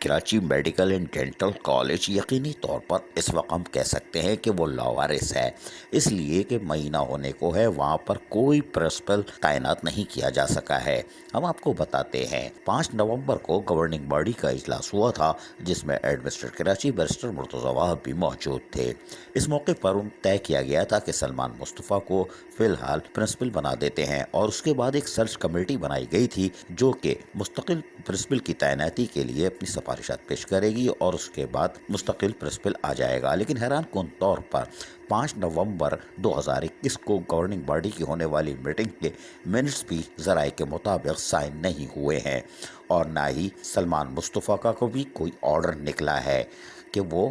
Karachi medical and dental college یقینی طور پر اس وقت ہم کہہ سکتے ہیں کہ وہ لاوارث ہے، اس لیے کہ مہینہ ہونے کو ہے وہاں پر کوئی پرنسپل تعینات نہیں کیا جا سکا ہے۔ ہم آپ کو بتاتے ہیں 5 نومبر کو گورننگ باڈی کا اجلاس ہوا تھا جس میں ایڈمنسٹریٹر کراچی بیرسٹر مرتضی وہاب بھی موجود تھے۔ اس موقع پر طے کیا گیا تھا کہ سلمان مصطفیٰ کو فی الحال پرنسپل بنا دیتے ہیں اور اس کے بعد ایک سرچ کمیٹی بنائی گئی تھی جو کہ مستقل پرنسپل کی تعیناتی کے لیے اپنی سفارشات پیش کرے گی اور اس کے بعد مستقل پرنسپل آ جائے گا۔ لیکن حیران کن طور پر 5 نومبر 2021 کو گورننگ باڈی کی ہونے والی میٹنگ کے منٹس بھی ذرائع کے مطابق سائن نہیں ہوئے ہیں اور نہ ہی سلمان مصطفیٰ کا بھی کوئی آرڈر نکلا ہے کہ وہ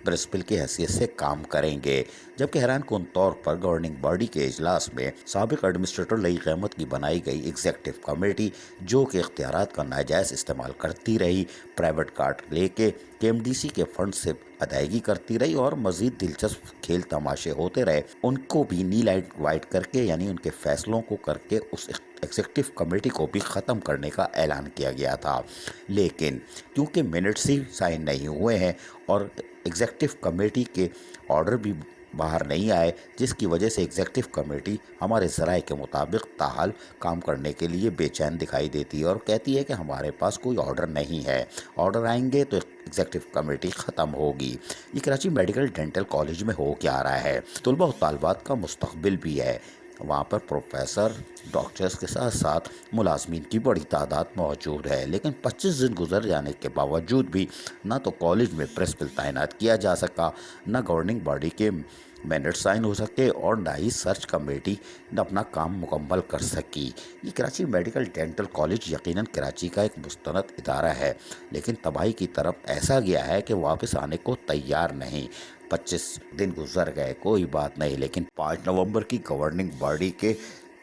پرنسپل کی حیثیت سے کام کریں گے، جبکہ حیران کن طور پر گورننگ باڈی کے اجلاس میں سابق ایڈمنسٹریٹر لئی قیمت کی بنائی گئی ایگزیکٹو کمیٹی جو کہ اختیارات کا ناجائز استعمال کرتی رہی، پرائیویٹ کارٹ لے کے KMDC کے فنڈ سے ادائیگی کرتی رہی اور مزید دلچسپ کھیل تماشے ہوتے رہے، ان کو بھی نیل وائٹ کر کے یعنی ان کے فیصلوں کو کر کے اس ایگزیکٹو کمیٹی کو بھی ختم کرنے کا اعلان کیا گیا تھا۔ لیکن کیونکہ منٹس ہی سائن نہیں ہوئے ہیں اور ایگزیکٹو کمیٹی کے آرڈر بھی باہر نہیں آئے، جس کی وجہ سے ایگزیکٹو کمیٹی ہمارے ذرائع کے مطابق تاحال کام کرنے کے لیے بے چین دکھائی دیتی ہے اور کہتی ہے کہ ہمارے پاس کوئی آرڈر نہیں ہے، آرڈر آئیں گے تو ایگزیکٹو کمیٹی ختم ہوگی۔ یہ کراچی میڈیکل ڈینٹل کالج میں ہو کیا رہا ہے؟ طلباء و طالبات کا مستقبل بھی ہے، وہاں پر پروفیسر ڈاکٹرز کے ساتھ ساتھ ملازمین کی بڑی تعداد موجود ہے، لیکن 25 دن گزر جانے کے باوجود بھی نہ تو کالج میں پرنسپل تعینات کیا جا سکا، نہ گورننگ باڈی کے منٹ سائن ہو سکے اور نہ ہی سرچ کمیٹی نے اپنا کام مکمل کر سکی۔ یہ کراچی میڈیکل ڈینٹل کالج یقیناً کراچی کا ایک مستند ادارہ ہے، لیکن تباہی کی طرف ایسا گیا ہے کہ واپس آنے کو تیار نہیں۔ 25 دن گزر گئے، کوئی بات نہیں، لیکن 5 نومبر کی گورننگ باڈی کے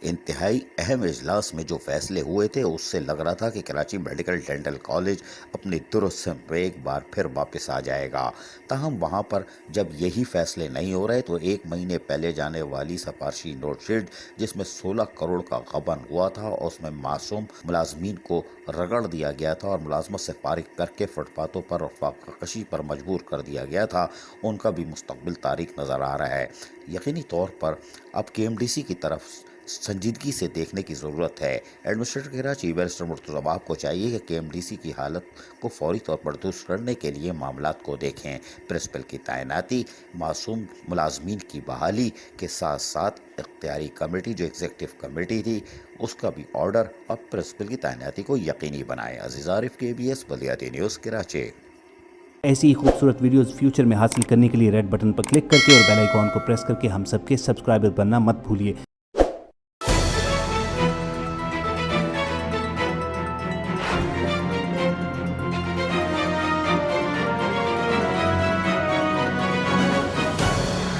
انتہائی اہم اجلاس میں جو فیصلے ہوئے تھے اس سے لگ رہا تھا کہ کراچی میڈیکل ڈینٹل کالج اپنی درست سمت پہ ایک بار پھر واپس آ جائے گا۔ تاہم وہاں پر جب یہی فیصلے نہیں ہو رہے تو 1 مہینے پہلے جانے والی سفارشی نوٹ شیٹ جس میں 16 کروڑ کا غبن ہوا تھا اور اس میں معصوم ملازمین کو رگڑ دیا گیا تھا اور ملازمت سے فارغ کر کے فٹ پاتھوں پر رفع کشی پر مجبور کر دیا گیا تھا، ان کا بھی مستقبل تاریک نظر آ رہا ہے۔ یقینی طور پر اب KMDC کی طرف سنجیدگی سے دیکھنے کی ضرورت ہے۔ ایڈمنسٹریٹر کراچی بیرسٹر مرتضی وہاب کو چاہیے کہ KMDC کی حالت کو فوری طور پر درست کرنے کے لیے معاملات کو دیکھیں، پرنسپل کی تعیناتی، معصوم ملازمین کی بحالی کے ساتھ ساتھ اختیاری کمیٹی جو ایگزیکٹو کمیٹی تھی اس کا بھی آرڈر اور پرنسپل کی تعیناتی کو یقینی بنائیں۔ عزیز عارف، KBS بلدیاتی نیوز، کراچی۔ ایسی ہی خوبصورت ویڈیوز فیوچر میں حاصل کرنے کے لیے ریڈ بٹن پر کلک کر کے اور بیل آئیکن کو پریس کر کے ہم سب کے سبسکرائبر بننا مت بھولیے۔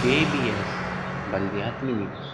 KBS بلدیاتی نیوز۔